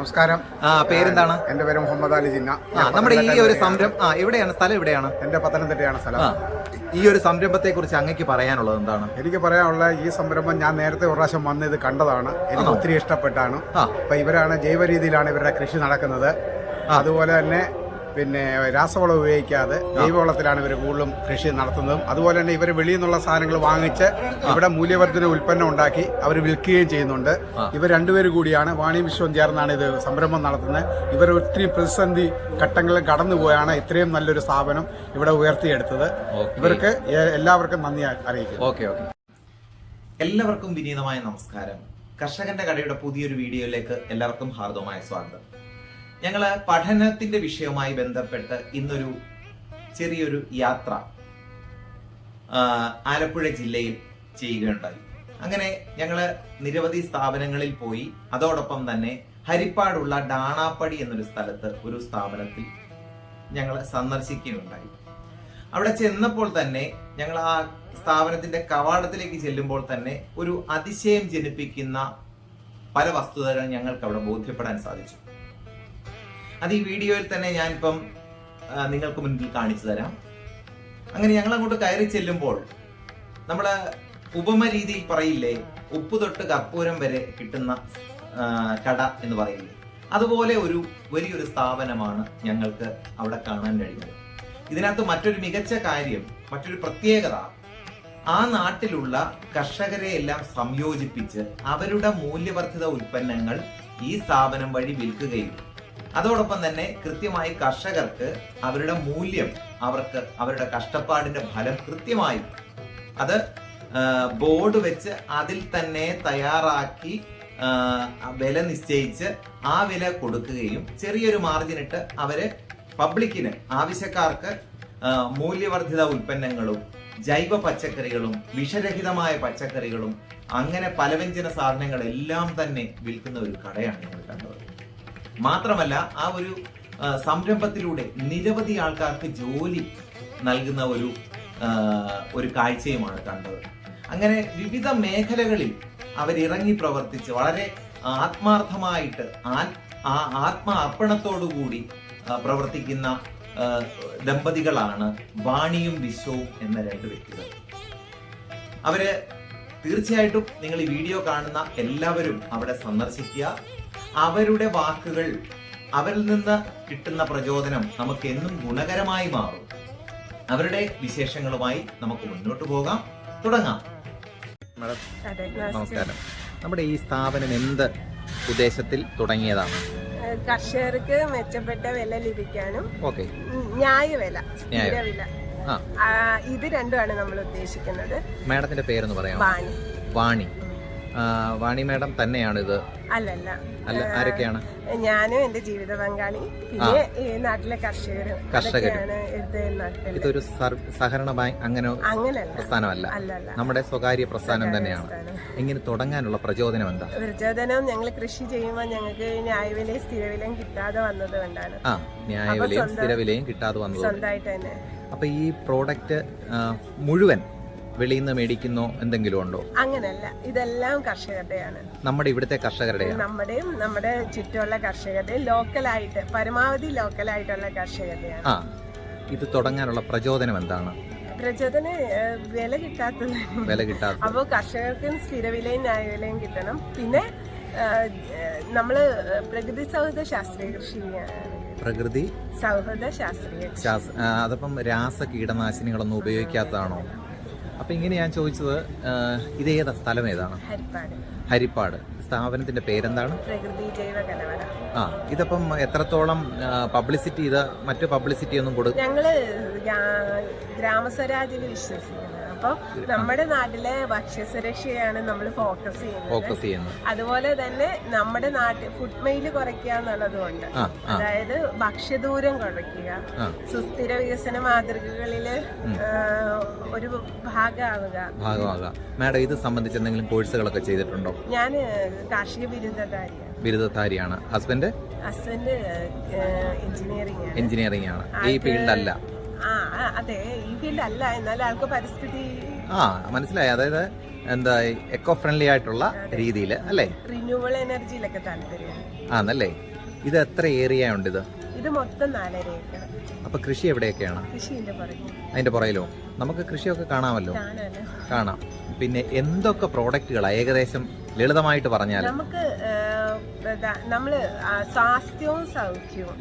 നമസ്കാരം. പേരെന്താണ്? എന്റെ പേര് മുഹമ്മദ് അലി ജിന്ന. നമ്മുടെ ഈ ഒരു സംരംഭം എവിടെയാണ് സ്ഥലം? എവിടെയാണ്? എന്റെ പത്തനംതിട്ടയാണ് സ്ഥലം. ഈ ഒരു സംരംഭത്തെ കുറിച്ച് അങ്ങേക്ക് പറയാനുള്ളത് എന്താണ്? എനിക്ക് പറയാനുള്ള ഈ സംരംഭം ഞാൻ നേരത്തെ ഒരു പ്രാവശ്യം വന്ന് ഇത് കണ്ടതാണ്. എനിക്ക് ഒത്തിരി ഇഷ്ടപ്പെട്ടാണ്. അപ്പൊ ഇവരാണ് ജൈവ രീതിയിലാണ് ഇവരുടെ കൃഷി നടക്കുന്നത്. അതുപോലെ തന്നെ പിന്നെ രാസവളം ഉപയോഗിക്കാതെ ജൈവവളത്തിലാണ് ഇവർ കൂടുതലും കൃഷി നടത്തുന്നതും. അതുപോലെ തന്നെ ഇവർ വെളിയിൽ നിന്നുള്ള സാധനങ്ങൾ വാങ്ങിച്ച് ഇവിടെ മൂല്യവർദ്ധിത ഉൽപ്പന്നം ഉണ്ടാക്കി അവർ വിൽക്കുകയും ചെയ്യുന്നുണ്ട്. ഇവർ രണ്ടുപേരും കൂടിയാണ് വാണിയും വിശ്വവും ചേർന്നാണ് ഇത് സംരംഭം നടത്തുന്നത്. ഇവർ ഒത്തിരി പ്രതിസന്ധി ഘട്ടങ്ങളിൽ കടന്നുപോയാണ് ഇത്രയും നല്ലൊരു സ്ഥാപനം ഇവിടെ ഉയർത്തിയെടുത്തത്. ഇവർക്ക് എല്ലാവർക്കും നന്ദി അറിയിക്കും. എല്ലാവർക്കും വിനീതമായ നമസ്കാരം. കർഷകന്റെ കടയുടെ പുതിയൊരു വീഡിയോയിലേക്ക് എല്ലാവർക്കും ഹാർദവമായ സ്വാഗതം. ഞങ്ങള് പഠനത്തിന്റെ വിഷയവുമായി ബന്ധപ്പെട്ട് ഇന്നൊരു ചെറിയൊരു യാത്ര ആലപ്പുഴ ജില്ലയിൽ ചെയ്യുകയുണ്ടായി. അങ്ങനെ ഞങ്ങള് നിരവധി സ്ഥാപനങ്ങളിൽ പോയി. അതോടൊപ്പം തന്നെ ഹരിപ്പാടുള്ള ഡാണാപ്പടി എന്നൊരു സ്ഥലത്ത് ഒരു സ്ഥാപനത്തിൽ ഞങ്ങൾ സന്ദർശിക്കുകയുണ്ടായി. അവിടെ ചെന്നപ്പോൾ തന്നെ ഞങ്ങൾ ആ സ്ഥാപനത്തിന്റെ കവാടത്തിലേക്ക് ചെല്ലുമ്പോൾ തന്നെ ഒരു അതിശയം ജനിപ്പിക്കുന്ന പല വസ്തുതകൾ ഞങ്ങൾക്ക് അവിടെ ബോധ്യപ്പെടാൻ സാധിച്ചു. അത് ഈ വീഡിയോയിൽ തന്നെ ഞാനിപ്പം നിങ്ങൾക്ക് മുൻപിൽ കാണിച്ചു തരാം. അങ്ങനെ ഞങ്ങൾ അങ്ങോട്ട് കയറി ചെല്ലുമ്പോൾ നമ്മള് ഉപമ രീതിയിൽ പറയില്ലേ, ഉപ്പ് തൊട്ട് കർപ്പൂരം വരെ കിട്ടുന്ന കട എന്ന് പറയില്ലേ, അതുപോലെ ഒരു വലിയൊരു സ്ഥാപനമാണ് ഞങ്ങൾക്ക് അവിടെ കാണാൻ കഴിഞ്ഞത്. ഇതിനകത്ത് മറ്റൊരു മികച്ച കാര്യം, മറ്റൊരു പ്രത്യേകത, ആ നാട്ടിലുള്ള കർഷകരെ എല്ലാം സംയോജിപ്പിച്ച് അവരുടെ മൂല്യവർദ്ധിത ഉൽപ്പന്നങ്ങൾ ഈ സ്ഥാപനം വഴി വിൽക്കുകയും അതോടൊപ്പം തന്നെ കൃത്യമായി കർഷകർക്ക് അവരുടെ മൂല്യം, അവർക്ക് അവരുടെ കഷ്ടപ്പാടിന്റെ ഫലം കൃത്യമായി അത് ബോർഡ് വെച്ച് അതിൽ തന്നെ തയ്യാറാക്കി വില നിശ്ചയിച്ച് ആ വില കൊടുക്കുകയും ചെറിയൊരു മാർജിൻ ഇട്ട് അവര് പബ്ലിക്കിന്, ആവശ്യക്കാർക്ക് മൂല്യവർദ്ധിത ഉൽപ്പന്നങ്ങളും ജൈവ പച്ചക്കറികളും വിഷരഹിതമായ പച്ചക്കറികളും അങ്ങനെ പലവ്യഞ്ജന സാധനങ്ങളെല്ലാം തന്നെ വിൽക്കുന്ന ഒരു കടയാണ് ഞങ്ങൾ കണ്ടത്. മാത്രമല്ല ആ ഒരു സംരംഭത്തിലൂടെ നിരവധി ആൾക്കാർക്ക് ജോലി നൽകുന്ന ഒരു കാഴ്ചയുമാണ് കണ്ടത്. അങ്ങനെ വിവിധ മേഖലകളിൽ അവരിറങ്ങി പ്രവർത്തിച്ച് വളരെ ആത്മാർത്ഥമായിട്ട് ആത്മാർപ്പണത്തോടുകൂടി പ്രവർത്തിക്കുന്ന ദമ്പതികളാണ് വാണിയും വിശ്വവും എന്ന രണ്ട് വ്യക്തികൾ. അവര് തീർച്ചയായിട്ടും നിങ്ങൾ ഈ വീഡിയോ കാണുന്ന എല്ലാവരും അവിടെ സന്ദർശിക്കുക. അവരുടെ വാക്കുകൾ, അവരിൽ നിന്ന് കിട്ടുന്ന പ്രചോദനം നമുക്ക് എന്നും ഗുണകരമായി മാറും. അവരുടെ വിശേഷങ്ങളുമായി നമുക്ക് മുന്നോട്ട് പോകാം, തുടങ്ങാം. നമസ്കാരം. നമ്മുടെ ഈ സ്ഥാപനം എന്ത് ഉദ്ദേശത്തിൽ തുടങ്ങിയതാണ്? കർഷകർക്ക് മെച്ചപ്പെട്ട വില ലഭിക്കാനും ന്യായവില, സ്ഥിരവില, ഇത് രണ്ടുമാണ് നമ്മൾ ഉദ്ദേശിക്കുന്നത്. മാഡത്തിന്റെ പേരെന്ന് പറയാം? വാണി. വാണി മാഡം തന്നെയാണ് ഇത്? അല്ല, ആരൊക്കെയാണ്? ഞാനും എന്റെ ജീവിത പങ്കാളി, പിന്നെ ഈ നാട്ടിലെ കർഷകരാണ്. ഇതൊരു സഹകരണ ബാങ്ക് അങ്ങനെ പ്രസ്ഥാനമല്ല, നമ്മുടെ സ്വകാര്യ പ്രസ്ഥാനം തന്നെയാണ്. ഇങ്ങനെ തുടങ്ങാനുള്ള പ്രചോദനം എന്താ? പ്രചോദനം, ഞങ്ങൾ കൃഷി ചെയ്യുമ്പോൾ ഞങ്ങൾക്ക് ന്യായവിലയും സ്ഥിരവിലയും കിട്ടാതെ വന്നത് കൊണ്ടാണ്. ന്യായവിലയും സ്ഥിരവിലയും കിട്ടാതെ വന്നത് സ്വന്തമായിട്ട് തന്നെ. അപ്പൊ ഈ പ്രോഡക്റ്റ് മുഴുവൻ വെളിയിൽ നിന്ന് മേടിക്കുന്നോ എന്തെങ്കിലും ഉണ്ടോ? അങ്ങനല്ല, ഇതെല്ലാം കർഷകരുടെയാണ്. നമ്മുടെ ഇവിടുത്തെ കർഷകരുടെയാണ്? നമ്മുടെ ചുറ്റുമുള്ള കർഷകരുടെ, ലോക്കലായിട്ട്, പരമാവധി ലോക്കലായിട്ടുള്ള കർഷകരുടെയാണ്. ഇത് തുടങ്ങാനുള്ള പ്രചോദനം എന്താണ്? പ്രചോദനം വില കിട്ടാത്തത്. അപ്പോൾ കർഷകർക്ക് സ്ഥിരവിലയും ന്യായവിലയും കിട്ടണം. പിന്നെ നമ്മള് പ്രകൃതി സൗഹൃദ ശാസ്ത്രീയ കൃഷി. പ്രകൃതി സൗഹൃദ ശാസ്ത്രീയ, അതപ്പം രാസ കീടനാശിനികളൊന്നും ഉപയോഗിക്കാത്തതാണോ? അപ്പൊ ഇങ്ങനെ ഞാൻ ചോദിച്ചത്, ഇതേതാ സ്ഥലം? ഏതാണ്? ഹരിപ്പാട്. സ്ഥാപനത്തിന്റെ പേരെന്താണ്? പ്രകൃതി ജൈവ കലവറ. ഇതപ്പം എത്രത്തോളം പബ്ലിസിറ്റി, ഇത് മറ്റു പബ്ലിസിറ്റി ഒന്നും കൊടുക്കും? ഞങ്ങള് ഗ്രാമസ്വരാജിൽ വിശ്വസിക്കുന്നത്. അപ്പോൾ നമ്മുടെ നാട്ടിലെ ഭക്ഷ്യസുരക്ഷയാണ് നമ്മൾ ഫോക്കസ് ചെയ്യുന്നത്. അതുപോലെ തന്നെ നമ്മുടെ നാട്ടിൽ ഫുഡ് മെയിൽ കുറയ്ക്കുക എന്നുള്ളതുകൊണ്ട്, അതായത് ഭക്ഷ്യദൂരം കുറയ്ക്കുക, സുസ്ഥിര വികസന മാതൃകകളില് ഒരു ഭാഗമാവുക. മാഡം, ഇത് സംബന്ധിച്ച് എന്തെങ്കിലും കോഴ്സുകളൊക്കെ ചെയ്തിട്ടുണ്ടോ? ഞാൻ കാർഷിക ബിരുദധാരിയാണ്. ഹസ്ബൻഡ് എഞ്ചിനീയറിംഗ് ആണ്. ഈ ഫീൽഡല്ല? അതെ, ഈ ഫീൽഡ് അല്ല. എന്നാൽ ആൾക്ക് പരിസ്ഥിതി മനസ്സിലായി. അതായത് എന്താ, എക്കോ ഫ്രണ്ട്ലി ആയിട്ടുള്ള രീതിയിൽ അല്ലേ? റിന്യൂവബിൾ എനർജിയിലൊക്കെ താല്പര്യം ആണല്ലേ? ഇത് എത്ര ഏരിയ ഉണ്ട് ഇത്? ഇത് മൊത്തം 4.5 ഏക്കർ. അപ്പൊ കൃഷി എവിടെയൊക്കെയാണ്? കൃഷിന്റെ പുറകിൽ അതിന്റെ പുറയിലോ? നമുക്ക് കൃഷിയൊക്കെ കാണാമല്ലോ. കാണാനോ. കാണാം. പിന്നെ എന്തൊക്കെ പ്രോഡക്റ്റുകളാണ് ഏകദേശം ലളിതമായിട്ട് പറഞ്ഞാൽ? നമുക്ക് നമ്മള് സ്വാസ്ഥ്യവും സൗഖ്യവും.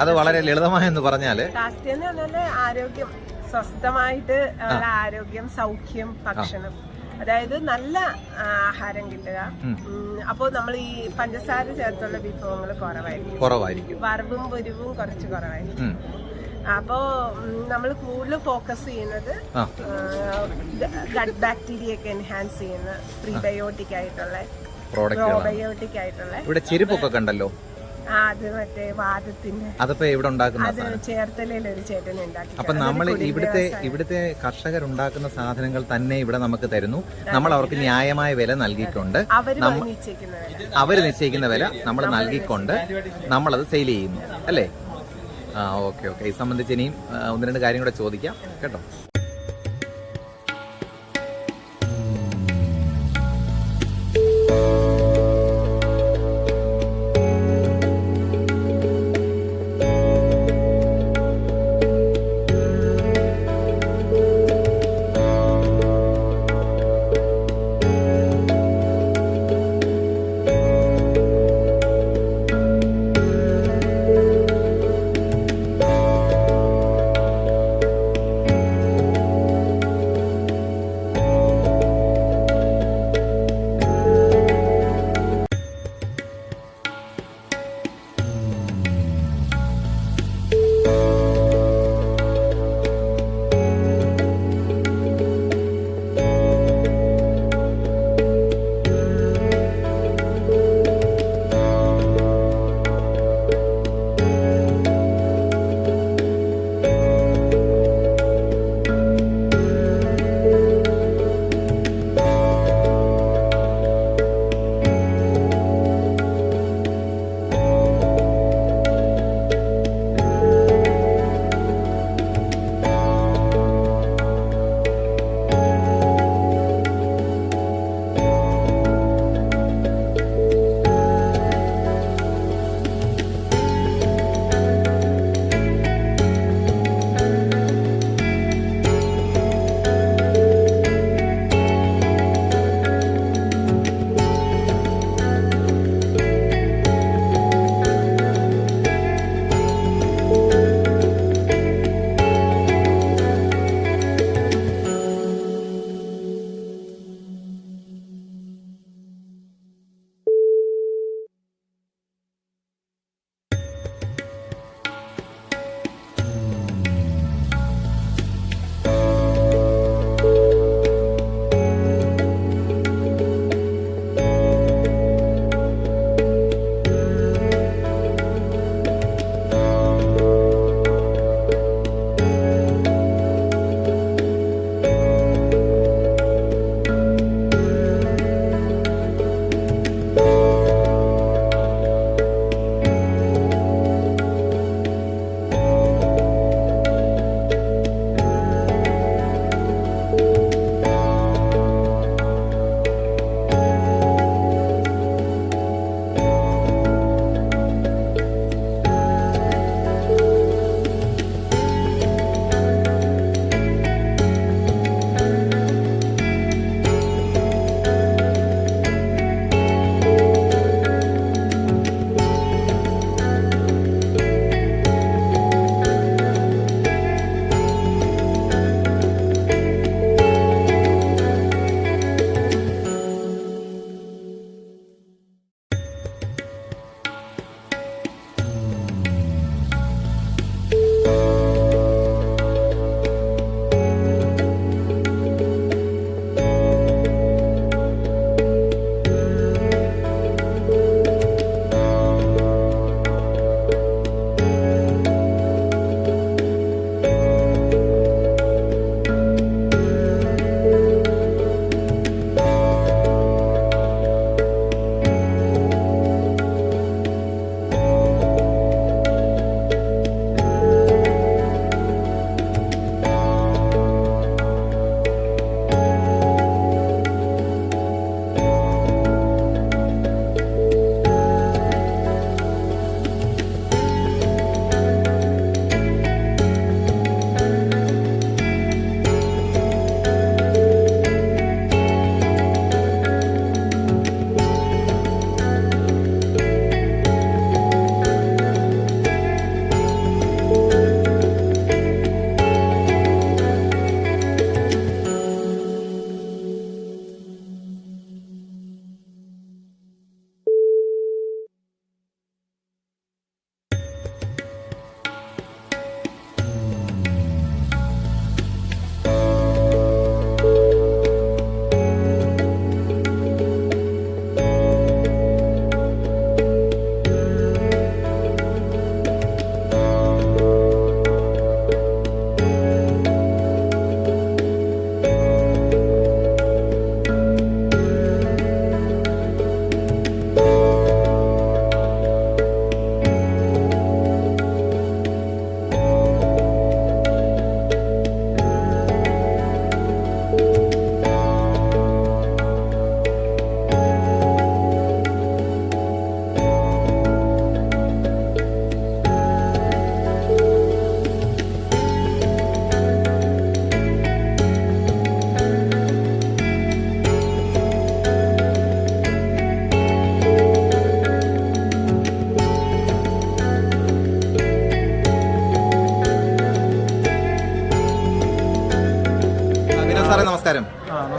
അത് വളരെ ലളിതമായെന്ന് പറഞ്ഞാല് സ്വാസ്ഥ്യം എന്ന് പറഞ്ഞാല് ആരോഗ്യം, സ്വസ്ഥമായിട്ട് ഉള്ള ആരോഗ്യം, സൗഖ്യം, ഭക്ഷണം, അതായത് നല്ല ആഹാരം കിട്ടുക. അപ്പോ നമ്മൾ ഈ പഞ്ചസാര ചേർത്തുള്ള വിഭവങ്ങൾ കുറവായിരിക്കും, വറവും പൊരിവും കുറച്ച് കുറവായിരിക്കും. അപ്പോ നമ്മൾ കൂടുതൽ ഫോക്കസ് ചെയ്യുന്നത് ഗട്ട് ബാക്ടീരിയ ഒക്കെ എൻഹാൻസ് ചെയ്യുന്ന പ്രീബയോട്ടിക് ആയിട്ടുള്ള പ്രോബയോട്ടിക് ആയിട്ടുള്ള. ഇവിടെ ചെരുപ്പൊക്കെ കണ്ടല്ലോ. അത് മറ്റേ വാദത്തിന്റെ അതിപ്പോ ഇവിടെ ഉണ്ടാക്കുന്ന അത് ചേർത്തലയിൽ ഒരു ചേട്ടൻ ഉണ്ടാക്കി. അപ്പൊ നമ്മൾ ഇവിടുത്തെ കർഷകർ ഉണ്ടാക്കുന്ന സാധനങ്ങൾ തന്നെ ഇവിടെ നമുക്ക് തരുന്നു. നമ്മൾ അവർക്ക് ന്യായമായ വില നൽകിക്കൊണ്ട് അവര് നിശ്ചയിക്കുന്ന വില നമ്മൾ നൽകിക്കൊണ്ട് നമ്മളത് സെയിൽ ചെയ്യുന്നു അല്ലേ? ഓക്കെ. ഇത് സംബന്ധിച്ച് ഇനിയും 1-2 കാര്യം കൂടെ ചോദിക്കാം കേട്ടോ.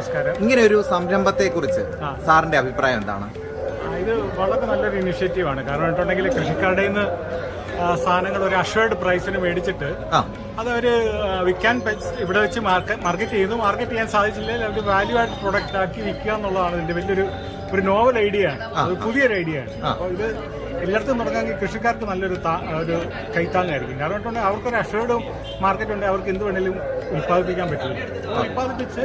നമസ്കാരം. ഇങ്ങനെ ഒരു സംരംഭത്തെ കുറിച്ച് സാറിന്റെ അഭിപ്രായം എന്താണ്? ഇത് വളരെ നല്ലൊരു ഇനിഷ്യേറ്റീവാണ്. കാരണം എന്നിട്ടുണ്ടെങ്കിൽ കൃഷിക്കാരുടെ നിന്ന് സാധനങ്ങൾ ഒരു അഷ്വേർഡ് പ്രൈസിന് മേടിച്ചിട്ട് അതവര് വിൽക്കാൻ ഇവിടെ വെച്ച് മാർക്കറ്റ് ചെയ്യാൻ സാധിച്ചില്ലെങ്കിൽ അവർ വാല്യൂ ആഡ് പ്രൊഡക്റ്റ് ആക്കി വിൽക്കുക എന്നുള്ളതാണ് ഇതിന്റെ വലിയൊരു നോവൽ ഐഡിയ ആണ്. അത് പുതിയൊരു ഐഡിയ ആണ്. അപ്പോൾ ഇത് എല്ലായിടത്തും തുടങ്ങാമെങ്കിൽ കൃഷിക്കാർക്ക് നല്ലൊരു ഒരു കൈത്താങ്ങായിരിക്കും. കാരണം എന്നിട്ടുണ്ടെങ്കിൽ അവർക്കൊരു അഷ്വേർഡ് മാർക്കറ്റ് ഉണ്ടെങ്കിൽ അവർക്ക് എന്ത് വേണമെങ്കിലും ഉൽപ്പാദിപ്പിക്കാൻ പറ്റില്ല. ഉൽപ്പാദിപ്പിച്ച്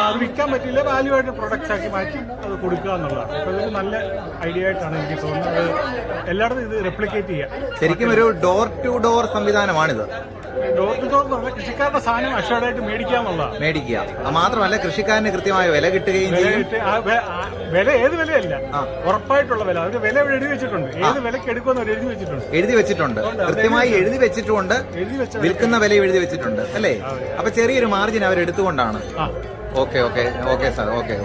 അത് വിൽക്കാൻ പറ്റില്ല, വാല്യൂ ആയിട്ട് പ്രൊഡക്റ്റ്സ് ആക്കി മാറ്റി അത് കൊടുക്കുക എന്നുള്ളതാണ്. അപ്പോൾ ഇതൊരു നല്ല ഐഡിയ ആയിട്ടാണ് എനിക്ക് തോന്നുന്നത്. എല്ലായിടത്തും ഇത് റെപ്ലിക്കേറ്റ് ചെയ്യാം. ശരിക്കും ഒരു ഡോർ ടു ഡോർ സംവിധാനമാണിത്. ഡോർ ടു ഡോർ എന്നുള്ള കൃഷിക്കാരുടെ സാധനം അഷ്വേർഡായിട്ട് മേടിക്കുക. മാത്രമല്ല കൃഷിക്കാരന് കൃത്യമായ വില കിട്ടുകയും ചെയ്യും. വില ഏത് വിലയല്ല, ഉറപ്പായിട്ടുള്ള വില. അവർക്ക് വില എഴുതി വെച്ചിട്ടുണ്ട്. ഏത് വിലക്ക് എടുക്കുമെന്ന് അവർ എഴുതി വെച്ചിട്ടുണ്ട്. കൃത്യമായി എഴുതി വെച്ചിട്ടുണ്ട്. വിൽക്കുന്ന വില എഴുതി വെച്ചിട്ടുണ്ട് അല്ലേ? അപ്പൊ ചെറിയൊരു മാർജിൻ അവർ എടുത്തുകൊണ്ടാണ്. Okay sir. ഓക്കെ.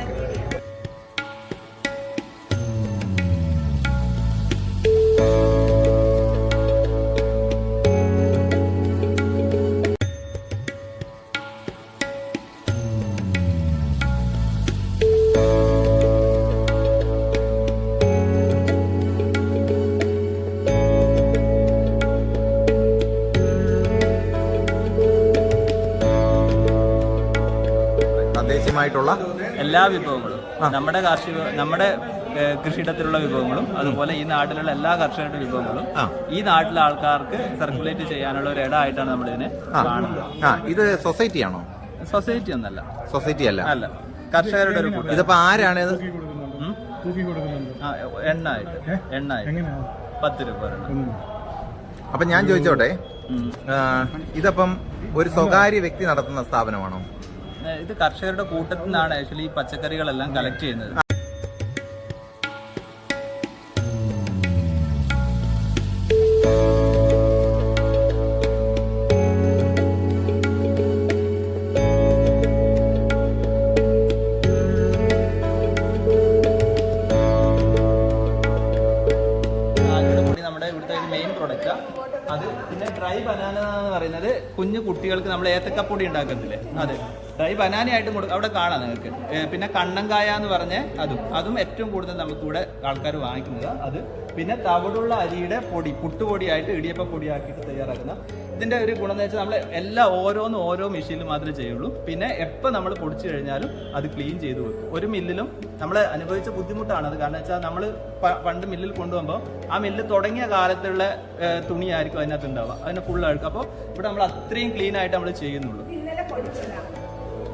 തദ്ദേശീയമായിട്ടുള്ള എല്ലാ വിഭവങ്ങളും നമ്മുടെ കൃഷിയിടത്തിലുള്ള വിഭവങ്ങളും അതുപോലെ ഈ നാട്ടിലുള്ള എല്ലാ കർഷകരുടെ വിഭവങ്ങളും ഈ നാട്ടിലെ ആൾക്കാർക്ക് സർക്കുലേറ്റ് ചെയ്യാനുള്ള ഒരു ഇടമായിട്ടാണ് നമ്മൾ ഇതിനെ കാണുന്നത്. ഇത് സൊസൈറ്റി ആണോ? സൊസൈറ്റി ഒന്നല്ല. സൊസൈറ്റി അല്ല, കർഷകരുടെ ഒരു കൂട്ടം. ഇതിപ്പോ ആരാണ് ഇത്? എണ്ണായിട്ട് 10 രൂപ. അപ്പൊ ഞാൻ ചോദിച്ചോട്ടെ, ഇതപ്പം ഒരു സ്വകാര്യ വ്യക്തി നടത്തുന്ന സ്ഥാപനമാണോ? ഇത് കർഷകരുടെ കൂട്ടത്തിൽ നിന്നാണ് ആക്ച്വലി ഈ പച്ചക്കറികളെല്ലാം കളക്ട് ചെയ്യുന്നത്. നമ്മുടെ ഇവിടുത്തെ മെയിൻ പ്രൊഡക്റ്റാ അത്. പിന്നെ ഡ്രൈ ബനാന എന്ന് പറയുന്നത് കുഞ്ഞു കുട്ടികൾക്ക് നമ്മൾ ഏത്തക്കപ്പൊടി ഉണ്ടാക്കത്തില്ലേ, അത് ഡ്രൈ ബനാനയായിട്ടും അവിടെ കാണാം നിങ്ങൾക്ക്. പിന്നെ കണ്ണങ്കായ എന്ന് പറഞ്ഞ അതും ഏറ്റവും കൂടുതൽ നമുക്കിവിടെ ആൾക്കാർ വാങ്ങിക്കുന്നത് അത്. പിന്നെ തവിടുള്ള അരിയുടെ പൊടി, പുട്ടുപൊടിയായിട്ട് ഇടിയപ്പ പൊടിയാക്കിയിട്ട് തയ്യാറാക്കുന്ന. ഇതിന്റെ ഒരു ഗുണം എന്ന് വെച്ചാൽ നമ്മൾ എല്ലാം ഓരോ മെഷീനിൽ മാത്രമേ ചെയ്യുള്ളൂ. പിന്നെ എപ്പോൾ നമ്മൾ പൊടിച്ചു കഴിഞ്ഞാലും അത് ക്ലീൻ ചെയ്ത് വെക്കും. ഒരു മില്ലിലും നമ്മൾ അനുഭവിച്ച ബുദ്ധിമുട്ടാണ് അത്. കാരണം വെച്ചാൽ നമ്മൾ പണ്ട് മില്ലിൽ കൊണ്ടുപോകുമ്പോൾ ആ മില്ല് തുടങ്ങിയ കാലത്തുള്ള തുണിയായിരിക്കും അതിനകത്ത് ഉണ്ടാവുക, അതിന് ഫുൾ അഴുക്ക്. അപ്പോൾ ഇവിടെ നമ്മൾ അത്രയും ക്ലീൻ ആയിട്ട് നമ്മൾ ചെയ്യുന്നുള്ളൂ.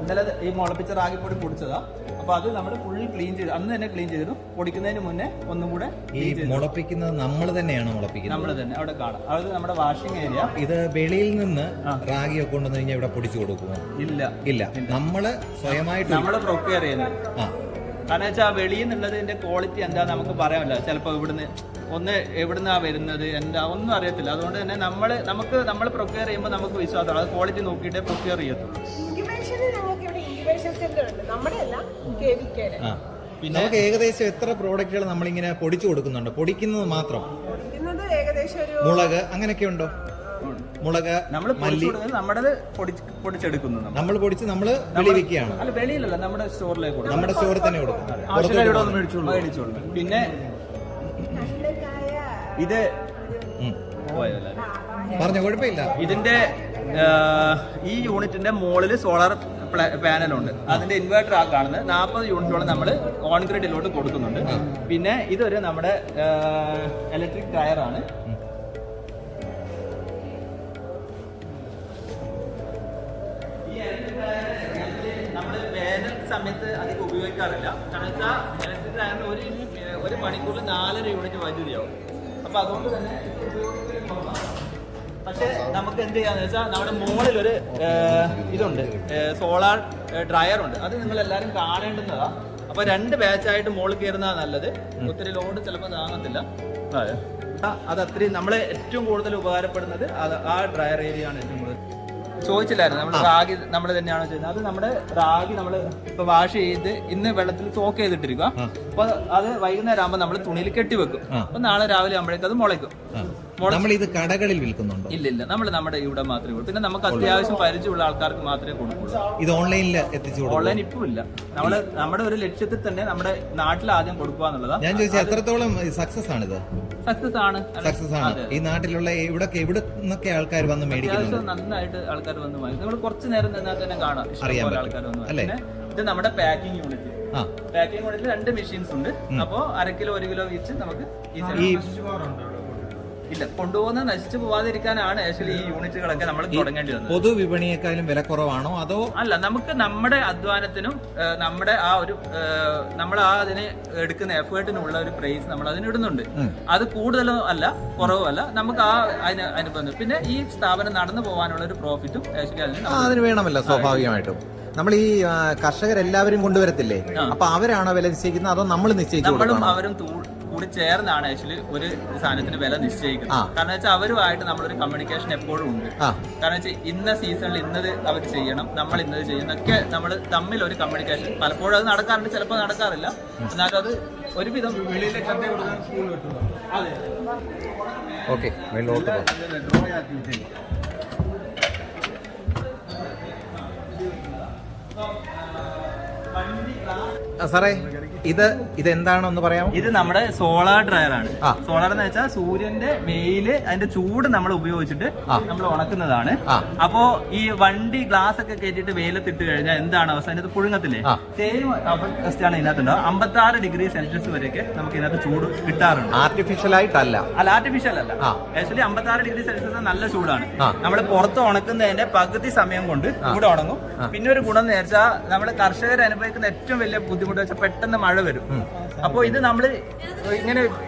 ഇന്നലെ ഈ മുളപ്പിച്ച റാഗിപ്പൊടി പൊടിച്ചതാ. അപ്പൊ അത് നമ്മൾ ഫുൾ ക്ലീൻ ചെയ്ത് അന്ന് തന്നെ ക്ലീൻ ചെയ്തിരുന്നു. പൊടിക്കുന്നതിന് മുന്നേ ഒന്നും കൂടെ മുളപ്പിക്കുന്നത് നമ്മൾ തന്നെയാണ് മുളപ്പിക്കുന്നത്. നമ്മൾ തന്നെ അവിടെ കാണാം. അത് നമ്മുടെ വാഷിംഗ് ഏരിയ. ഇത് വെളിയിൽ നിന്ന് റാഗിയൊക്കെ കൊണ്ടുവന്ന് കഴിഞ്ഞാൽ ഇവിടെ പൊടിച്ചു കൊടുക്കുമോ? ഇല്ല, നമ്മള് സ്വയമായിട്ട് നമ്മള് പ്രൊക്യൂർ ചെയ്യുന്നത്. കാരണം വെച്ചാൽ വെളിയിൽ നിന്നുള്ളതിന്റെ ക്വാളിറ്റി എന്താ നമുക്ക് പറയാമല്ല. ചിലപ്പോൾ എവിടുന്നാ വരുന്നത് എന്താ ഒന്നും അറിയത്തില്ല. അതുകൊണ്ട് തന്നെ നമ്മൾ പ്രൊക്യൂർ ചെയ്യുമ്പോൾ നമുക്ക് വിശ്വാസമാണ്. അത് ക്വാളിറ്റി നോക്കിയിട്ടേ പ്രൊക്യൂർ ചെയ്യത്തുള്ളൂ. പിന്നെ നമുക്ക് ഏകദേശം എത്ര പ്രോഡക്റ്റുകൾ നമ്മളിങ്ങനെ പൊടിച്ചു കൊടുക്കുന്നുണ്ട്? പൊടിക്കുന്നത് മാത്രം മുളക് അങ്ങനെയൊക്കെ ഉണ്ടോ? മുളക് നമ്മൾ നമ്മുടെ പൊടിച്ചെടുക്കുന്നു. നമ്മൾ പൊടിച്ച് നമ്മൾ വെളിവിക്കുകയാണ്. അല്ല, വെളിയിലല്ല, നമ്മുടെ സ്റ്റോറിലേക്ക് കൊടുക്കും. നമ്മുടെ സ്റ്റോറിൽ തന്നെ കൊടുക്കും. മേടിച്ചോളൂ. പിന്നെ ഇത് പറഞ്ഞ കുഴപ്പമില്ല. ഇതിന്റെ ഈ യൂണിറ്റിന്റെ മുകളിൽ സോളാർ പാനലുണ്ട്. അതിന്റെ ഇൻവേർട്ടർ ആ കാണുന്നത് 40 യൂണിറ്റോളം നമ്മൾ ഓൺ ഗ്രിഡിലോട്ട് കൊടുക്കുന്നുണ്ട്. പിന്നെ ഇതൊരു നമ്മുടെ ഇലക്ട്രിക് ഡ്രയറാണ്. നമ്മൾ വേനൽ സമയത്ത് അധികം ഉപയോഗിക്കാറില്ല. കാരണം വെച്ചാൽ ഇലക്ട്രിക് ഡ്രയറിന് ഒരു മണിക്കൂറിൽ 4.5 യൂണിറ്റ് വൈദ്യുതിയാവും. അപ്പൊ അതുകൊണ്ട് തന്നെ പക്ഷെ നമുക്ക് എന്ത് ചെയ്യാന്ന് വെച്ചാൽ നമ്മുടെ മുകളിലൊരു ഇതുണ്ട്, സോളാർ ഡ്രയർ ഉണ്ട്. അത് നിങ്ങൾ എല്ലാവരും കാണേണ്ടുന്നതാ. അപ്പൊ 2 ബാച്ചായിട്ട് മുകളിൽ കയറുന്നതാണ് നല്ലത്. ഒത്തിരി ലോഡ് ചിലപ്പോൾ താങ്ങത്തില്ല. അത് അത്രയും നമ്മളെ ഏറ്റവും കൂടുതൽ ഉപകാരപ്പെടുന്നത് ആ ഡ്രയർ ഏരിയ ആണ് ഏറ്റവും കൂടുതൽ. ചോദിച്ചില്ലായിരുന്നു നമ്മൾ റാഗി നമ്മൾ തന്നെയാണോ ചെയ്യുന്നത്? അത് നമ്മുടെ റാഗി നമ്മൾ ഇപ്പൊ വാഷ് ചെയ്ത് ഇന്ന് വെള്ളത്തിൽ സോക്ക് ചെയ്തിട്ടിരിക്കുക. അപ്പൊ അത് വൈകുന്നേരം ആകുമ്പോൾ നമ്മൾ തുണിയിൽ കെട്ടിവെക്കും. അപ്പൊ നാളെ രാവിലെ ആകുമ്പോഴേക്കും അത് മുളയ്ക്കും. നമ്മൾ ഇത് കടകളിൽ വിൽക്കുന്നുണ്ടോ? ഇല്ല നമ്മൾ നമ്മുടെ ഇവിടെ മാത്രമേ ഉള്ളൂ. പിന്നെ നമുക്ക് അത്യാവശ്യം പരിചയമുള്ള ആൾക്കാർക്ക് മാത്രമേ കൊടുക്കുള്ളൂ. ഇത് ഓൺലൈനിൽ എത്തിച്ചു കൊടുക്കും? ഓൺലൈൻ ഇപ്പം ഇല്ല. നമ്മുടെ ഒരു ലക്ഷ്യത്തിൽ തന്നെ നമ്മുടെ നാട്ടിൽ ആദ്യം കൊടുക്കുക എന്നുള്ളതാണ്. ഞാൻ ചോദിച്ചാൽ എത്രത്തോളം സക്സസ് ആണിത്? സക്സസ് ആണ്. ഈ നാട്ടിലുള്ള ഇവിടെ നിന്നൊക്കെ ആൾക്കാർ വന്ന് മേടിക്കുന്നു? നന്നായിട്ട് ആൾക്കാർ വന്ന് വാങ്ങി. നമ്മൾ കുറച്ച് നേരം നിന്നാൽ തന്നെ കാണാം ഇഷ്ടംപോലെ ആൾക്കാർ വന്ന് വാങ്ങി. പിന്നെ ഇത് നമ്മുടെ പാക്കിംഗ് യൂണിറ്റ്. പാക്കിംഗ് യൂണിറ്റിൽ 2 മെഷീൻസ് ഉണ്ട്. അപ്പോ 1/2 കിലോ 1 കിലോ വെച്ച് നമുക്ക് ഇല്ല കൊണ്ടുപോകുന്ന നശിച്ചു പോവാതിരിക്കാനാണ് ആക്ച്വലി ഈ യൂണിറ്റുകളൊക്കെ നമ്മൾ തുടങ്ങേണ്ടി വന്നത്. പൊതുവിപണിയേക്കാളും വില കുറവാണോ അതോ? അല്ല, നമുക്ക് നമ്മുടെ അധ്വാനത്തിനും നമ്മുടെ ആ ഒരു നമ്മൾ അതിന് എടുക്കുന്ന എഫേർട്ടിനുള്ള ഒരു പ്രൈസ് നമ്മൾ അതിന് ഇടുന്നുണ്ട്. അത് കൂടുതലോ അല്ല കുറവോ അല്ല, നമുക്ക് അതിന് പിന്നെ ഈ സ്ഥാപനം നടന്നു പോകാനുള്ള ഒരു പ്രോഫിറ്റും ആക്ച്വലി അതിന് വേണമല്ലോ സ്വാഭാവികമായിട്ടും. നമ്മൾ ഈ കർഷകരെല്ലാവരും കൊണ്ടുവരത്തില്ലേ, അപ്പൊ അവരാണോ വില നിശ്ചയിക്കുന്നത് അതോ നമ്മൾ നിശ്ചയിച്ചു? നമ്മളും അവരും കൂടി ചേർന്നാണ് ആക്ച്വലി ഒരു സാധനത്തിന് വില നിശ്ചയിക്കുന്നത്. കാരണം വെച്ചാൽ അവരുമായിട്ട് നമ്മളൊരു കമ്മ്യൂണിക്കേഷൻ എപ്പോഴും ഉണ്ട്. കാരണം വെച്ചാൽ ഇന്ന സീസണിൽ ഇന്നത് അവർ ചെയ്യണം, നമ്മൾ ഇന്നത് ചെയ്യുന്നൊക്കെ നമ്മൾ തമ്മിൽ ഒരു കമ്മ്യൂണിക്കേഷൻ പലപ്പോഴും അത് നടക്കാറുണ്ട്, ചിലപ്പോൾ നടക്കാറില്ല. എന്നാലും അത് ഒരുവിധം വെളിയിലെ ചന്ത കൊടുക്കാൻ സ്കൂൾ കിട്ടുന്നു. അതെ, ഓക്കെ. വെള്ളോട്ട് സാറേ, ഇതെന്താണെന്ന് പറയാമോ? ഇത് നമ്മുടെ സോളാർ ഡ്രയർ ആണ്. സോളാർ എന്ന് വെച്ചാൽ സൂര്യന്റെ വെയില് അതിന്റെ ചൂട് നമ്മൾ ഉപയോഗിച്ചിട്ട് നമ്മൾ ഉണക്കുന്നതാണ്. അപ്പോ ഈ വണ്ടി ഗ്ലാസ് ഒക്കെ കയറ്റിട്ട് വെയിലത്തിട്ട് കഴിഞ്ഞാൽ എന്താണ് അവസ്ഥ? അതിനകത്ത് പുഴുങ്ങത്തില്ലേ? സെയിം അവസ്ഥയാണ് ഇതിനകത്തുണ്ടാവും. 56 ഡിഗ്രി സെൽഷ്യസ് വരെയൊക്കെ നമുക്ക് ഇതിനകത്ത് ചൂട് കിട്ടാറുണ്ട്. ആർട്ടിഫിഷ്യൽ ആയിട്ടല്ല. അല്ല, ആർട്ടിഫിഷ്യൽ അല്ല. ആക്ച്വലി 56 ഡിഗ്രി സെൽഷ്യസ് നല്ല ചൂടാണ്. നമ്മൾ പുറത്ത് ഉണക്കുന്നതിന്റെ പകുതി സമയം കൊണ്ട് ഇവിടെ ഉണങ്ങും. പിന്നെ ഒരു ഗുണം എന്ന് വെച്ചാൽ നമ്മൾ കർഷകർ അനുഭവിക്കുന്ന ഏറ്റവും വലിയ ബുദ്ധിമുട്ട് വെച്ചാൽ പെട്ടെന്ന് മഴ വരും. അപ്പോൾ ഇത് നമ്മൾ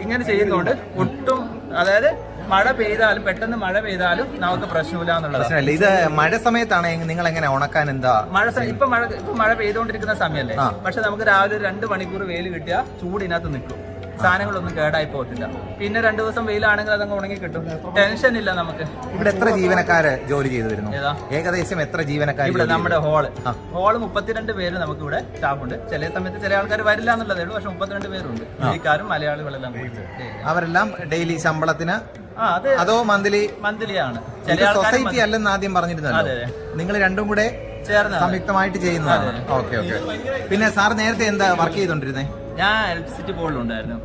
ഇങ്ങനെ ചെയ്യുന്നതുകൊണ്ട് ഒട്ടും, അതായത് മഴ പെയ്താലും പെട്ടെന്ന് മഴ പെയ്താലും നമുക്ക് പ്രശ്നമില്ല എന്നുള്ളത്. ഇത് മഴ സമയത്താണ് നിങ്ങൾ എങ്ങനെ ഉണക്കാൻ? എന്താ ഇപ്പൊ മഴ പെയ്തുകൊണ്ടിരിക്കുന്ന സമയമല്ലേ, പക്ഷെ നമുക്ക് രാവിലെ 2 മണിക്കൂർ വെയിൽ കിട്ടിയാൽ ചൂട് ഇതിനകത്ത് നിൽക്കും. സാധനങ്ങളൊന്നും കേടായി പോകത്തില്ല. പിന്നെ 2 ദിവസം വെയിലാണെങ്കിൽ അതങ്ങ് ഉണങ്ങി കിട്ടും. ടെൻഷൻ ഇല്ല നമുക്ക്. ഇവിടെ എത്ര ജീവനക്കാര് ജോലി ചെയ്തു വരുന്നു? ഏകദേശം എത്ര ജീവനക്കാർ? ഇവിടെ നമ്മുടെ ഹോള് 32 പേര് നമുക്ക് ഇവിടെ സ്റ്റാഫ് ഉണ്ട്. ചില സമയത്ത് ചില ആൾക്കാർ വരില്ല എന്നുള്ളതേ ഉള്ളൂ, പക്ഷെ 32 പേരുണ്ട്. ഹിന്ദിക്കാരും മലയാളികളെല്ലാം. അവരെല്ലാം ഡെയിലി ശമ്പളത്തിന് അതോ മന്ത്ലിയാണ്? സൊസൈറ്റി അല്ലെന്ന് ആദ്യം പറഞ്ഞിരുന്നല്ലോ. നിങ്ങൾ രണ്ടും കൂടെ ചേർന്ന് സംയുക്തമായിട്ട് ചെയ്യുന്നതാണ്. ഓക്കെ. പിന്നെ സാർ നേരത്തെ എന്താ വർക്ക് ചെയ്തോണ്ടിരുന്നേ? ഞാൻ ഇലക്ട്രിസിറ്റി ബോർഡിലുണ്ടായിരുന്നു.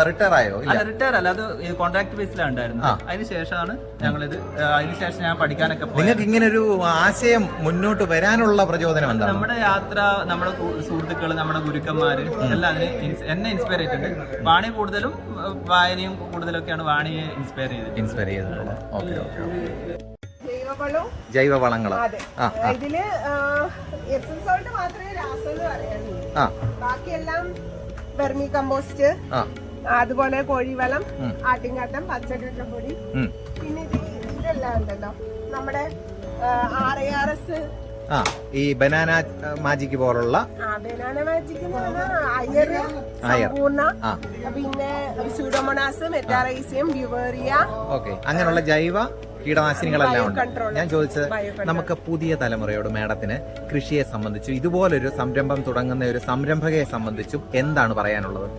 റിട്ടയർ ആയോ? അല്ല, റിട്ടയർ അല്ല, അത് കോൺട്രാക്ട് ബേസിലാണ് ഉണ്ടായിരുന്നു. അതിനുശേഷമാണ് അതിനുശേഷം ഞാൻ പഠിക്കാനൊക്കെ പോയി. നിങ്ങൾക്ക് ഇങ്ങനെ ഒരു ആശയം മുന്നോട്ട് വരാനുള്ള പ്രചോദനം എന്താണ്? നമ്മുടെ യാത്ര, നമ്മുടെ സുഹൃത്തുക്കൾ, നമ്മുടെ ഗുരുക്കന്മാര് എല്ലാം എന്നെ ഇൻസ്പയർ ചെയ്തിട്ടുണ്ട്. വാണി കൂടുതലും വായനയും കൂടുതലൊക്കെയാണ് വാണിയെ ഇൻസ്പയർ ചെയ്തിട്ടുള്ളത്. ജൈവവളങ്ങൾ. ഇതില് എപ്സം സോൾട്ട് മാത്രമേ രാസമെന്ന് പറയാനുള്ളൂ. ബാക്കിയെല്ലാം വെർമി കമ്പോസ്റ്റ്, അതുപോലെ കോഴിവളം, ആട്ടിൻകാട്ടം, പച്ചക്കറിപ്പൊടി, പിന്നെ ഇതെല്ലാം ഉണ്ടല്ലോ നമ്മുടെ RARS, ഈ ബനാന മാജിക് പോലുള്ള ബനാന മാജിക് എന്ന് പറഞ്ഞാൽ സമ്പൂർണ്ണ, പിന്നെ സ്യൂഡോമോണാസ്, മെറ്റാറൈസിയം, ബ്യൂവേറിയ, അങ്ങനെയുള്ള ജൈവ കീടനാശിനികളെല്ലാം ഉണ്ട്. ഞാൻ ചോദിച്ചത്, നമുക്ക് പുതിയ തലമുറയോട് മാഡത്തിന് കൃഷിയെ സംബന്ധിച്ചു, ഇതുപോലൊരു സംരംഭം തുടങ്ങുന്ന ഒരു സംരംഭകയെ സംബന്ധിച്ചും എന്താണ് പറയാനുള്ളത്?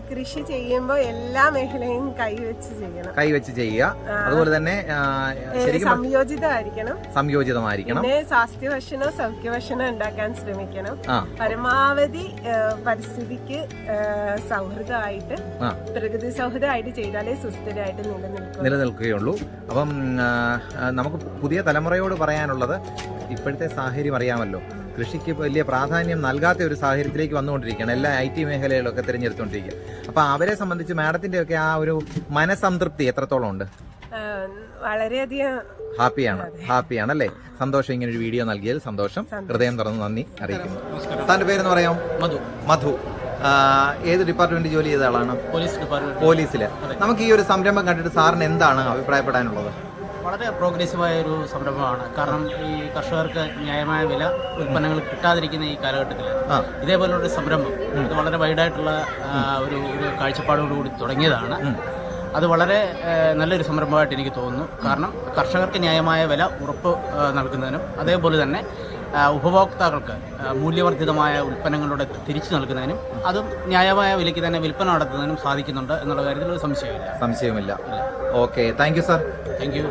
കൃഷി ചെയ്യുമ്പോൾ എല്ലാ മേഖലയും കൈവച്ച് ചെയ്യുക. അതുപോലെ തന്നെ സംയോജിതമായിരിക്കണം. പിന്നെ സ്വാസ്ഥ്യഭക്ഷണവും സൗഖ്യഭക്ഷണം ഉണ്ടാക്കാൻ ശ്രമിക്കണം. പരമാവധി പരിസ്ഥിതിക്ക് സൗഹൃദമായിട്ട്, പ്രകൃതി സൗഹൃദമായിട്ട് ചെയ്താലേ സുസ്ഥിരമായിട്ട് നിലനിൽക്കുകയുള്ളൂ. അപ്പം നമുക്ക് പുതിയ തലമുറയോട് പറയാനുള്ളത്, ഇപ്പോഴത്തെ സാഹചര്യം അറിയാമല്ലോ, കൃഷിക്ക് വലിയ പ്രാധാന്യം നൽകാത്ത ഒരു സാഹചര്യത്തിലേക്ക് വന്നുകൊണ്ടിരിക്കുകയാണ്. എല്ലാ IT മേഖലകളിലൊക്കെ തിരഞ്ഞെടുത്തുകൊണ്ടിരിക്കുക. അപ്പൊ അവരെ സംബന്ധിച്ച് മാഡത്തിന്റെ ഒക്കെ ആ ഒരു മനസംതൃപ്തി എത്രത്തോളം ഉണ്ട്? വളരെയധികം ഹാപ്പിയാണ് അല്ലേ? സന്തോഷം. ഇങ്ങനെ ഒരു വീഡിയോ നൽകിയതിൽ സന്തോഷം. ഹൃദയം തുറന്ന് നന്ദി അറിയിക്കുന്നു. സാറിന്റെ പേരെന്ന് പറയാം? മധു. ഏത് ഡിപ്പാർട്ട്മെന്റ് ജോലി ചെയ്ത ആളാണ്? പോലീസില്. നമുക്ക് ഈ ഒരു സംരംഭം കണ്ടിട്ട് സാറിന് എന്താണ് അഭിപ്രായപ്പെടാനുള്ളത്? വളരെ പ്രോഗ്രസീവായ ഒരു സംരംഭമാണ്. കാരണം ഈ കർഷകർക്ക് ന്യായമായ വില ഉൽപ്പന്നങ്ങൾ കിട്ടാതിരിക്കുന്ന ഈ കാലഘട്ടത്തിൽ ഇതേപോലുള്ളൊരു സംരംഭം, ഇത് വളരെ വൈഡായിട്ടുള്ള ഒരു കാഴ്ചപ്പാടോടുകൂടി തുടങ്ങിയതാണ്. അത് വളരെ നല്ലൊരു സംരംഭമായിട്ട് എനിക്ക് തോന്നുന്നു. കാരണം കർഷകർക്ക് ന്യായമായ വില ഉറപ്പ് നൽകുന്നതിനും, അതേപോലെ തന്നെ ഉപഭോക്താക്കൾക്ക് മൂല്യവർദ്ധിതമായ ഉൽപ്പന്നങ്ങളുടെ തിരിച്ചു നൽകുന്നതിനും അതും ന്യായമായ വിലയ്ക്ക് തന്നെ വിൽപ്പന നടത്തുന്നതിനും സാധിക്കുന്നുണ്ട് എന്നുള്ള കാര്യത്തിൽ ഒരു സംശയമില്ല. Okay, thank you sir. Thank you.